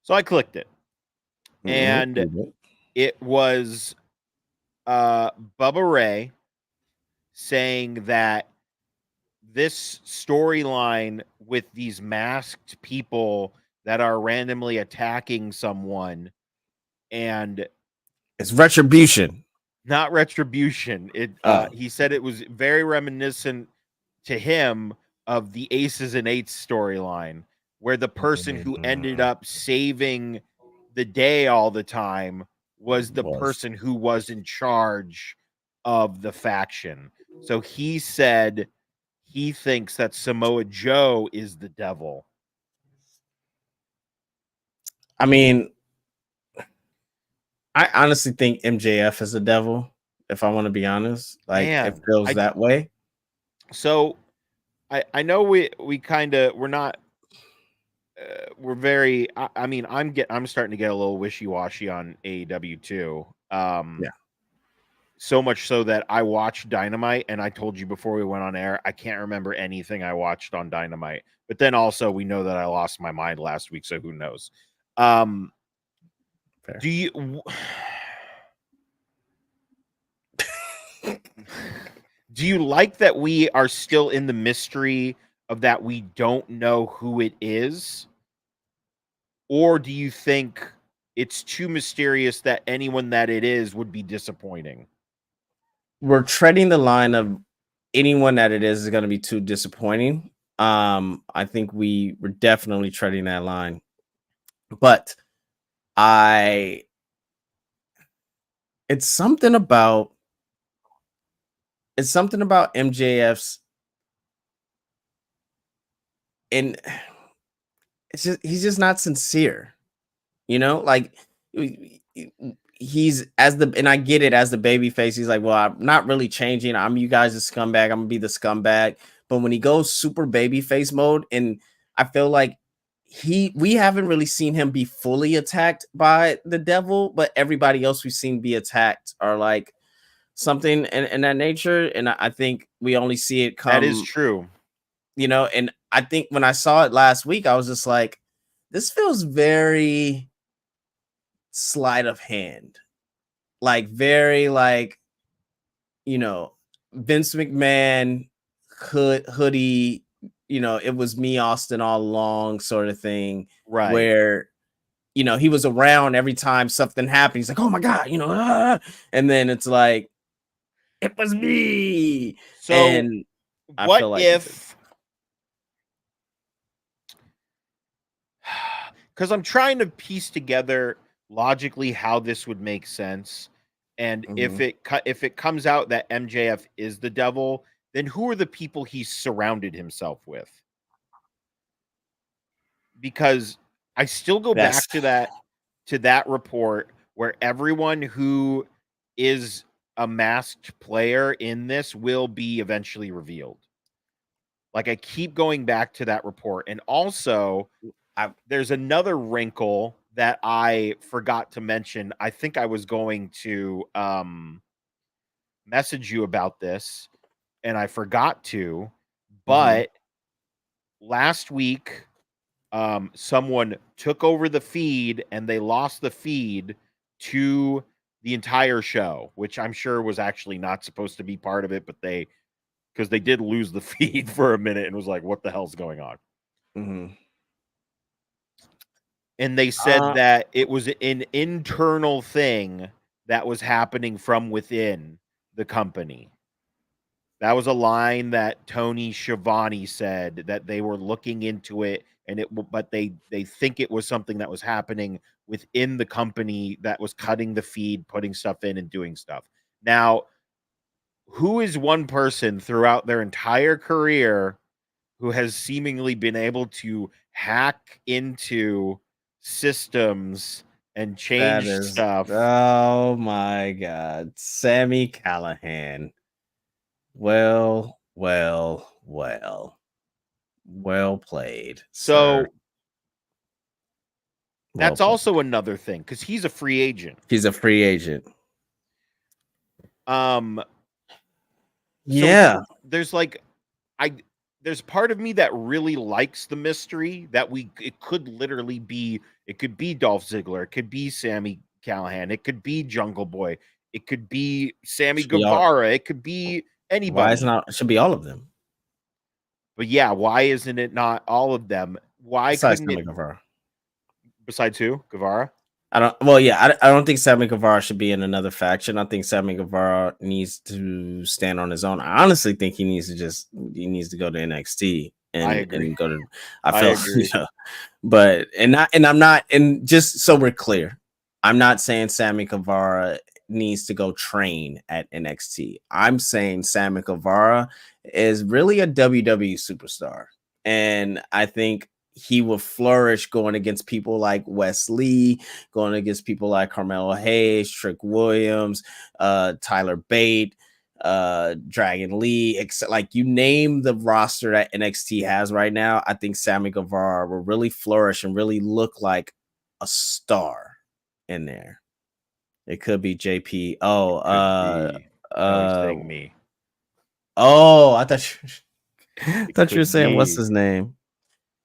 So I clicked it. And it was Bubba Ray saying that this storyline with these masked people that are randomly attacking someone, and It's retribution. not retribution. He said it was very reminiscent to him of the Aces and Eights storyline, where the person who ended up saving the day all the time was the person who was in charge of the faction. So he said he thinks that Samoa Joe is the devil. I mean, I honestly think MJF is the devil. If I want to be honest, like it feels that way. So I know we're not. We're very. I mean, I'm starting to get a little wishy-washy on AEW too. Yeah. So much so that I watched Dynamite, and I told you before we went on air, I can't remember anything I watched on Dynamite. But then also, we know that I lost my mind last week, so who knows? Do you do you like that we are still in the mystery of that we don't know who it is? Or do you think it's too mysterious that anyone that it is would be disappointing? We're treading the line of anyone that it is going to be too disappointing. I think we're definitely treading that line. But it's something about MJF's, and he's just not sincere, like he's and I get it, as the baby face, he's like, well, I'm not really changing. I'm you guys a scumbag. I'm gonna be the scumbag. But when he goes super baby face mode, and I feel like we haven't really seen him be fully attacked by the devil, but everybody else we've seen be attacked are like something in that nature. And I think we only see it come. That is true. And I think when I saw it last week, I was just like, this feels very sleight of hand, like very like, Vince McMahon hoodie, it was me, Austin, all along sort of thing, right? Where he was around every time something happened. He's like, oh my god, and then it's like, it was me. So and what if? Because I'm trying to piece together logically how this would make sense, and if it comes out that MJF is the devil, then who are the people he surrounded himself with? Because I still go back to that report where everyone who is a masked player in this will be eventually revealed. Like, I keep going back to that report. And also, there's another wrinkle that I forgot to mention. I think I was going to message you about this, and I forgot to. But last week, someone took over the feed, and they lost the feed to the entire show, which I'm sure was actually not supposed to be part of it, but because they did lose the feed for a minute and was like, what the hell's going on? And they said that it was an internal thing that was happening from within the company. That was a line that Tony Schiavone said that they were looking into it, and but they think it was something that was happening within the company that was cutting the feed, putting stuff in, and doing stuff. Now, who is one person throughout their entire career who has seemingly been able to hack into systems and That change is, stuff? oh my God, Sammy Callahan. Well played, sir. So Well that's played. also another thing because he's a free agent. He's a free agent. So Yeah. there's like there's part of me that really likes the mystery that it could literally be, it could be Dolph Ziggler, it could be Sammy Callahan, it could be Jungle Boy, it could be Sammy Should be all, Guevara, it could be why is anybody. not, it should be all of them. But yeah, why isn't it not all of them? Why Besides couldn't it, Sammy Guevara. besides who? Guevara? I don't think Sammy Guevara should be in another faction. I think Sammy Guevara needs to stand on his own. I honestly think he needs to go to NXT I agree. and go to, I I feel, agree. but I'm not, and just so we're clear, I'm not saying Sammy Guevara needs to go train at NXT. I'm saying Sammy Guevara is really a WWE superstar. And I think he will flourish going against people like Wes Lee, going against people like Carmelo Hayes, Trick Williams, Tyler Bate, Dragon Lee, except like you name the roster that NXT has right now. I think Sammy Guevara will really flourish and really look like a star in there. It could be JP. Oh, He's saying me. oh, I thought you were Could saying what's be. his name?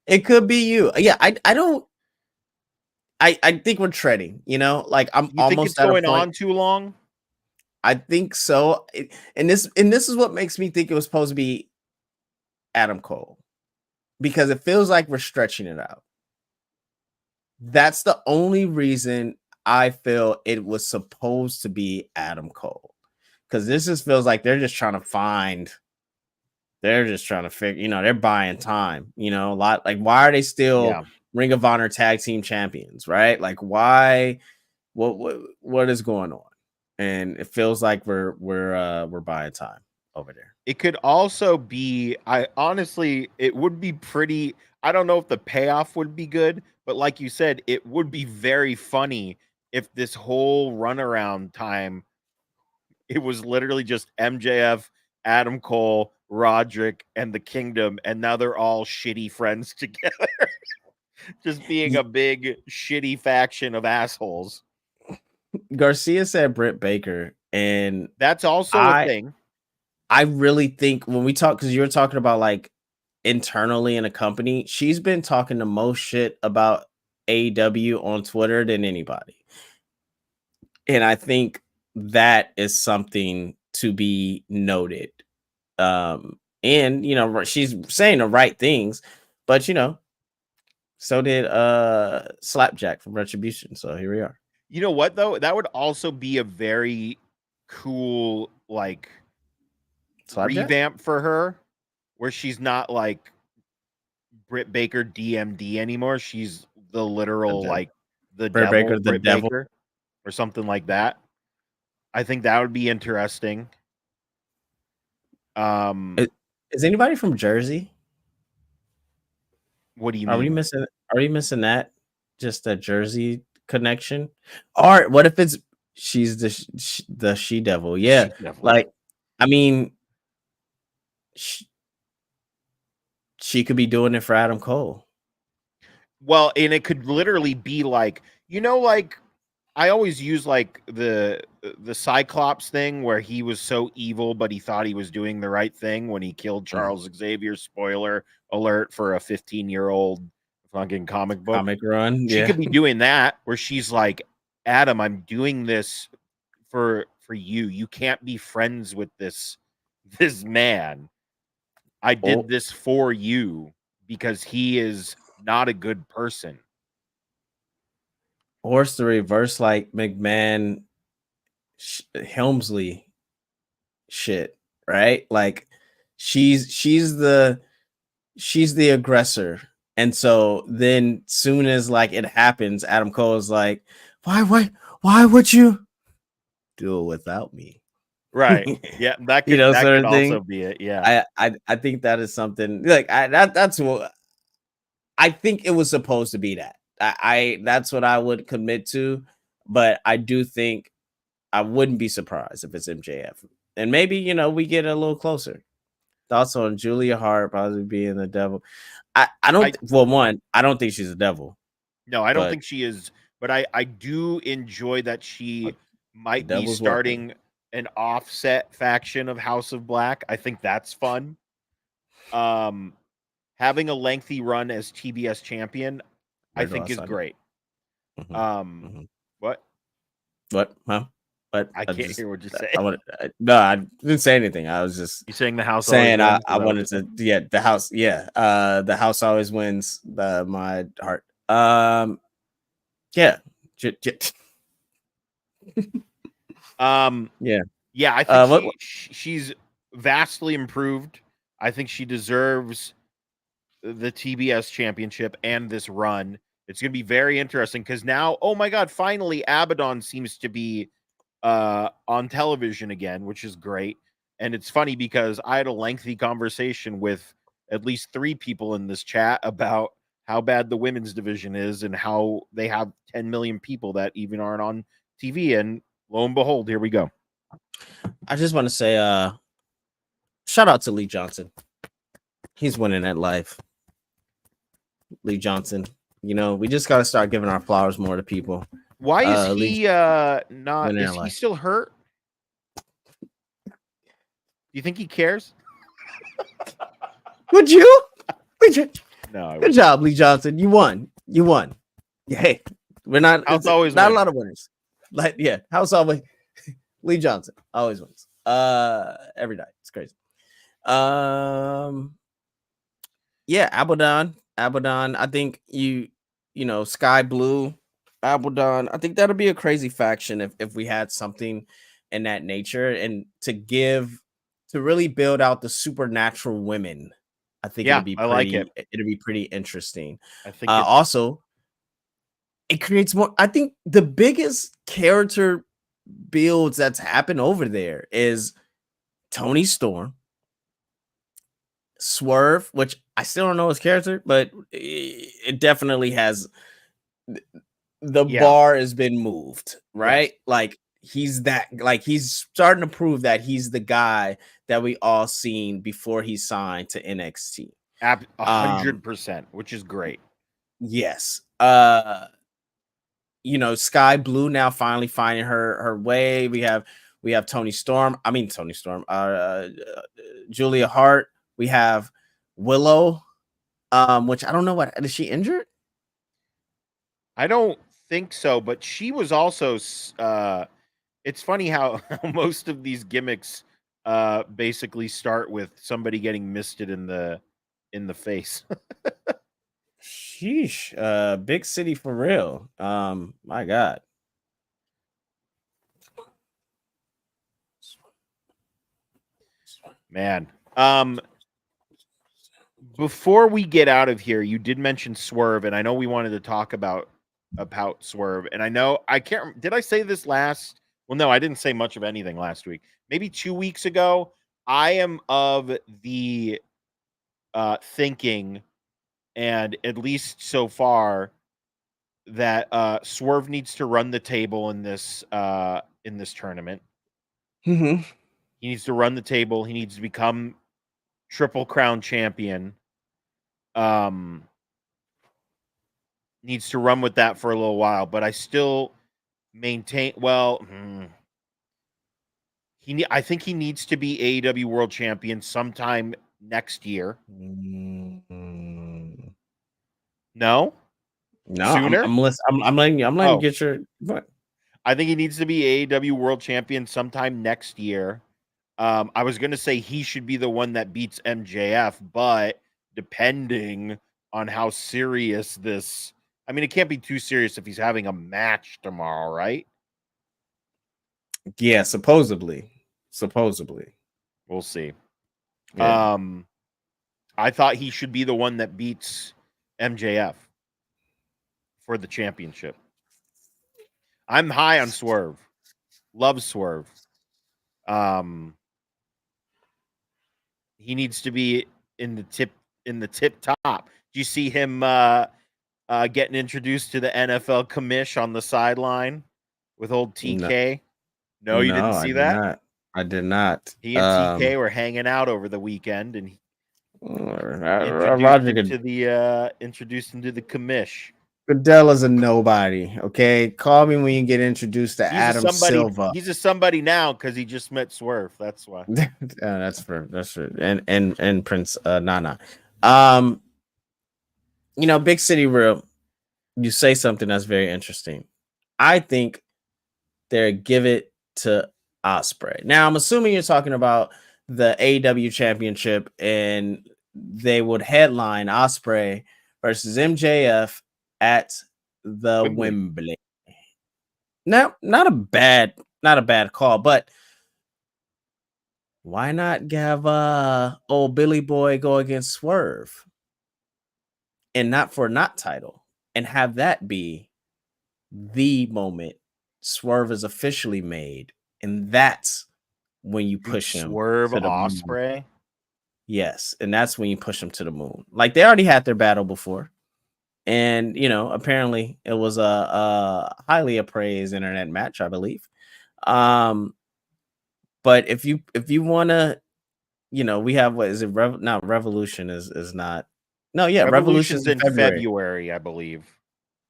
It could be you. Yeah, I don't. I think we're treading. Like I'm You think it's almost at a going point. on too long? I think so. And this is what makes me think it was supposed to be Adam Cole, because it feels like we're stretching it out. That's the only reason I feel it was supposed to be Adam Cole, because this just feels like they're just trying to figure, they're buying time, a lot. Like, why are they still Ring of Honor tag team champions, right? Like, why? What is going on? And it feels like we're buying time over there. It could also be, it would be pretty, I don't know if the payoff would be good, but like you said, it would be very funny if this whole runaround time, it was literally just MJF, Adam Cole, Roderick, and the Kingdom, and now they're all shitty friends together. Just being a big shitty faction of assholes. Garcia said Britt Baker, and that's also a thing. I really think when we talk, because you were talking about like internally in a company, she's been talking the most shit about AEW on Twitter than anybody. And I think that is something to be noted. And she's saying the right things, but so did Slapjack from Retribution. So here we are. You know what though? That would also be a very cool like Slapjack? revamp for her, where she's not like Britt Baker DMD anymore. She's the literal like the Britt devil, Baker, Britt Baker, or something like that. I think that would be interesting. Is anybody from Jersey? What do you mean? Are we missing that? Just a Jersey connection? Or what if it's she's the she devil? Yeah, She-devil. like I mean, she could be doing it for Adam Cole. Well, and it could literally be like, like I always use like the Cyclops thing where he was so evil, but he thought he was doing the right thing when he killed Charles Xavier. Spoiler alert for a 15-year-old fucking comic run. She could be doing that where she's like, Adam, I'm doing this for you. You can't be friends with this man. I did this for you because he is not a good person. Or it's the reverse, like McMahon Helmsley shit. right? Like she's the aggressor. And so then soon as like it happens, Adam Cole is like, why would you do it without me? Right. Yeah, that You could know, that sort could of also thing. be it. Yeah. I think that is something like that's what I think it was supposed to be. That I that's what I would commit to, but I do think I wouldn't be surprised if it's MJF. And maybe, we get a little closer. Thoughts on Julia Hart probably being the devil. I don't well, one, I don't think she's a devil. No, I don't But think she is, but I do enjoy that she the might be devil's working. starting an offset faction of House of Black. I think that's fun. Having a lengthy run as TBS champion, I Where do I think is sign up? great. Mhm, mhm. What? What? Huh? What? I can't hear what you're saying. I want. No, I didn't say anything. I was just You saying the house always saying wins? Is I that what wanted you're to. Yeah, the house. Yeah, the house always wins. My heart. Yeah. Yeah. Yeah, I think What? she's vastly improved. I think she deserves the TBS championship and this run. It's going to be very interesting because now, oh my God, finally Abaddon seems to be on television again, which is great. And it's funny because I had a lengthy conversation with at least 3 people in this chat about how bad the women's division is and how they have 10 million people that even aren't on TV. And lo and behold, here we go. I just want to say, shout out to Lee Johnson. He's winning at life. Lee Johnson. We just got to start giving our flowers more to people. Why is he not? Is he still hurt? Do you think he cares? Would you? No. Good job, Lee Johnson. You won. Yeah, hey, we're not. House always not wins. A lot of winners. Like, yeah, House always. Lee Johnson always wins. Every night. It's crazy. Yeah, Abaddon. I think Sky Blue, Abaddon. I think that'll be a crazy faction if we had something in that nature, and to really build out the supernatural women. I think Yeah, it'll be I like it. It'll be pretty interesting. I think also it creates more. I think the biggest character builds that's happened over there is Tony Storm, Swerve, which I still don't know his character, but it definitely has the bar has been moved, right? Yes. Like he's starting to prove that he's the guy that we all seen before he signed to NXT. 100%, which is great. Yes. Sky Blue now finally finding her way. We have Tony Storm. Julia Hart. We have Willow, which I don't know is she injured? I don't think so, but she was also it's funny how most of these gimmicks basically start with somebody getting misted in the face. Sheesh. Big city for real. My God. Man. Before we get out of here, you did mention Swerve, and I know we wanted to talk about Swerve, and I know I can't. Did I say this last? Well, no, I didn't say much of anything last week. Maybe 2 weeks ago. I am of the thinking, and at least so far, that Swerve needs to run the table in this tournament. Mm-hmm. He needs to run the table. He needs to become Triple Crown champion. Needs to run with that for a little while, but I still maintain. Well, I think he needs to be AEW World Champion sometime next year. Mm-hmm. No, sooner. I'm letting you get your. What? I think he needs to be AEW World Champion sometime next year. I was going to say he should be the one that beats MJF, but depending on how serious this, I mean, it can't be too serious if he's having a match tomorrow, right? Yeah, supposedly. We'll see. Yeah. I thought he should be the one that beats MJF for the championship. I'm high on Swerve. Love Swerve. He needs to be in the tip top. Do you see him getting introduced to the NFL commish on the sideline with old TK? No, you didn't see that? I did not. He and TK were hanging out over the weekend, and he Roger introduced him to the commish. Goodell is a nobody. Okay, call me when you get introduced to Adam Silva. He's a somebody now because he just met Swerve. That's why. That's for and Prince Nana. Big City Real. You say something that's very interesting. I think they're give it to Ospreay. Now I'm assuming you're talking about the AEW Championship, and they would headline Ospreay versus MJF at the Wembley. Now, not a bad call, but why not have old Billy Boy go against Swerve and not for not title, and have that be the moment Swerve is officially made, and that's when you push him Swerve to the Ospreay. Moon. Yes, and that's when you push him to the moon. Like, they already had their battle before. And apparently it was a highly appraised internet match, I believe. But if you want to, we have, what is it? Revolution is not. No, yeah, Revolution's in February, I believe.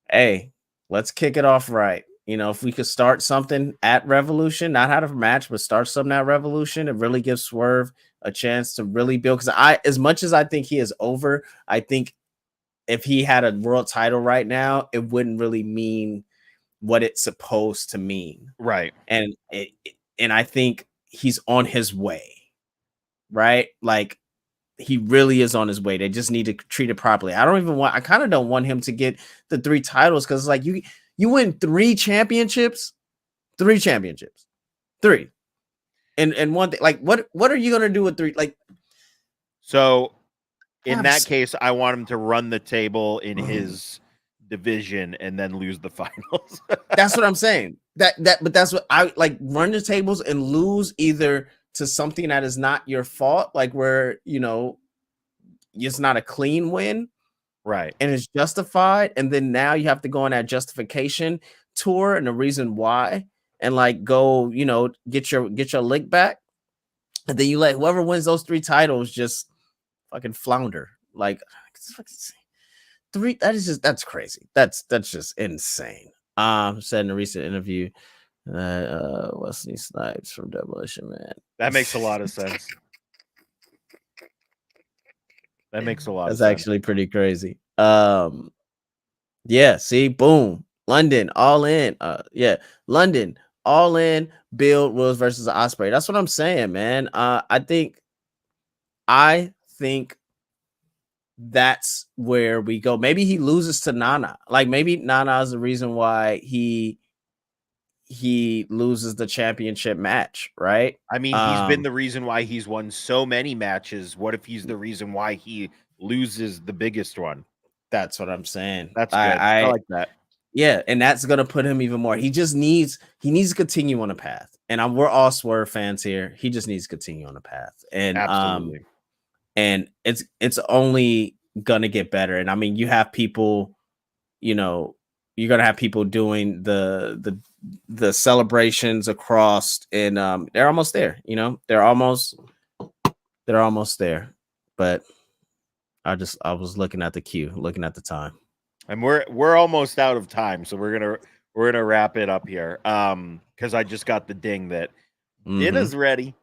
Hey, let's kick it off right. If we could start something at Revolution, not have a match, but start something at Revolution, it really gives Swerve a chance to really build. Because as much as I think he is over, I think if he had a world title right now, it wouldn't really mean what it's supposed to mean. Right. And I think he's on his way, right? Like, he really is on his way. They just need to treat it properly. I kind of don't want him to get the 3 titles, because like you win 3 championships. And one thing, like, what are you going to do with 3? Like, so in that case, I want him to run the table in his division and then lose the finals. That's what I'm saying. But that's what I like. Run the tables and lose either to something that is not your fault, like where it's not a clean win, right? And it's justified, and then now you have to go on that justification tour and the reason why, and like go, get your lick back, and then you let whoever wins those 3 titles just fucking flounder. Like, 3, that's crazy. That's just insane. Said in a recent interview, Wesley Snipes from Demolition Man. That makes a lot of sense. That makes a lot of sense. That's actually pretty crazy. Yeah, see, boom. London, all in. London, all in. Build Wills versus Ospreay. That's what I'm saying, man. I think that's where we go. Maybe he loses to Nana. Like, maybe Nana is the reason why he loses the championship match, right? I mean, he's been the reason why he's won so many matches. What if he's the reason why he loses the biggest one? That's what I'm saying. That's good. I like that. Yeah, and that's gonna put him even more. He needs to continue on a path. And we're all Swerve fans here. He just needs to continue on a path. And absolutely. And it's only gonna get better. And I mean, you have people, you're gonna have people doing the celebrations across, and they're almost there. They're almost there. But I was looking at the queue, looking at the time, and we're almost out of time, so we're gonna wrap it up here. Because I just got the ding that dinner's ready.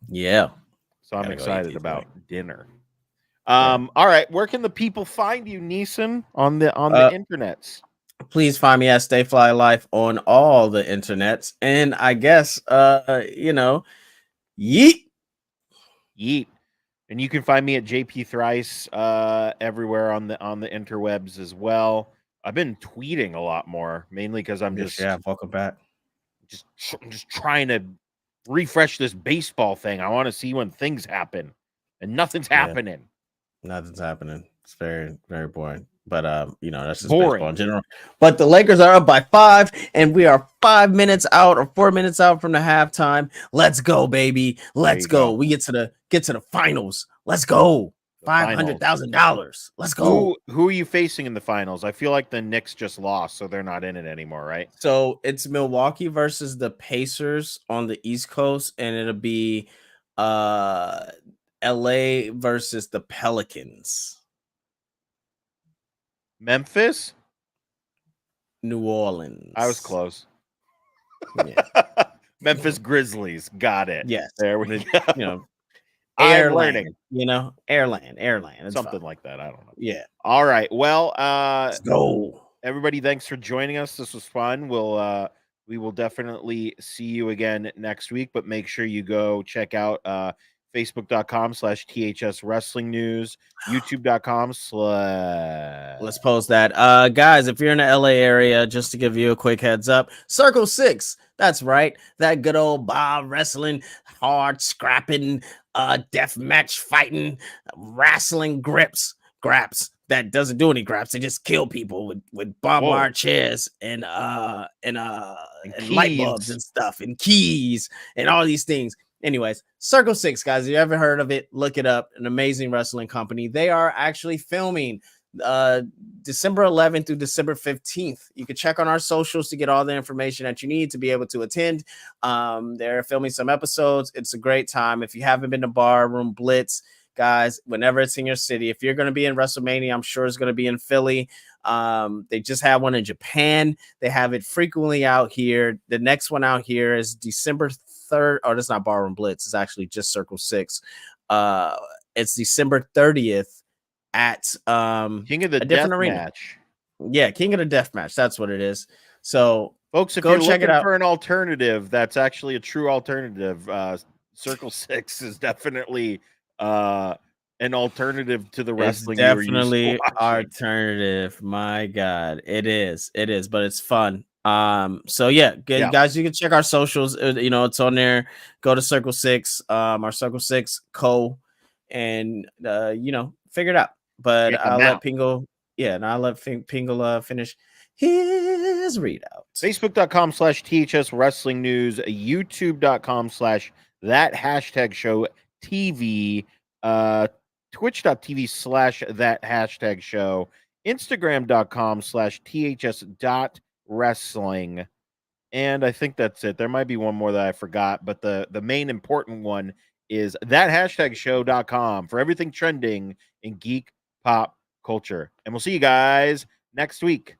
Yeah. So I'm excited about dinner. All right, where can the people find you, Neesin, on the internets? Please find me at Stay Fly Life on all the internets, and I guess yeet. And you can find me at JP Thrice everywhere on the interwebs as well. I've been tweeting a lot more, mainly because I'm welcome back. Just trying to refresh this baseball thing. I want to see when things happen, and nothing's happening. Nothing's happening. It's very, very boring. But that's just Boring. baseball in general. But the Lakers are up by 5, and we are 5 minutes out or 4 minutes out from the halftime. Let's go, baby. Let's go. We get to the finals. Let's go. $500,000. Let's go. Who are you facing in the finals? I feel like the Knicks just lost, so they're not in it anymore, right? So it's Milwaukee versus the Pacers on the East Coast, and it'll be LA versus the Pelicans. Memphis? New Orleans. I was close. Yeah. Memphis Grizzlies. Got it. Yes. There we go. I'm learning. Airland. It's something fine. like that. I don't know. Yeah. All right. Well, let's go. Everybody, thanks for joining us. This was fun. We will definitely see you again next week, but make sure you go check out facebook.com/THS Wrestling News, youtube.com/ Let's post that. Guys, if you're in the LA area, just to give you a quick heads up, Circle 6. That's right. That good old bar wrestling, hard scrapping, death match fighting, wrestling graps that doesn't do any graps. They just kill people with barbed wire chairs and light bulbs and stuff and keys and all these things. Anyways, Circle 6, guys, if you ever heard of it, look it up. An amazing wrestling company. They are actually filming December 11th through December 15th. You can check on our socials to get all the information that you need to be able to attend. They're filming some episodes. It's a great time. If you haven't been to Barroom Blitz, guys, whenever it's in your city, if you're going to be in WrestleMania, I'm sure it's going to be in Philly. They just had one in Japan. They have it frequently out here. The next one out here is December 3rd. Oh, that's not Barroom Blitz. It's actually just Circle 6. It's December 30th at King of the Death Match. Yeah, King of the Death Match. That's what it is. So, folks, if you're looking for an alternative, that's actually a true alternative. Circle 6 is definitely an alternative to the wrestling. It's definitely alternative. My God, it is, but it's fun. So yeah, guys, you can check our socials. It's on there. Go to Circle 6, our Circle 6 and figure it out. But I'll let Pingel. Yeah, and I'll let Pingel finish his readout. Facebook.com/THS Wrestling News, YouTube.com/that hashtag show TV, Twitch.tv/that hashtag show, Instagram.com/THS.wrestling. And I think that's it. There might be one more that I forgot, but the main important one is that hashtag show.com for everything trending in geek pop culture. And we'll see you guys next week.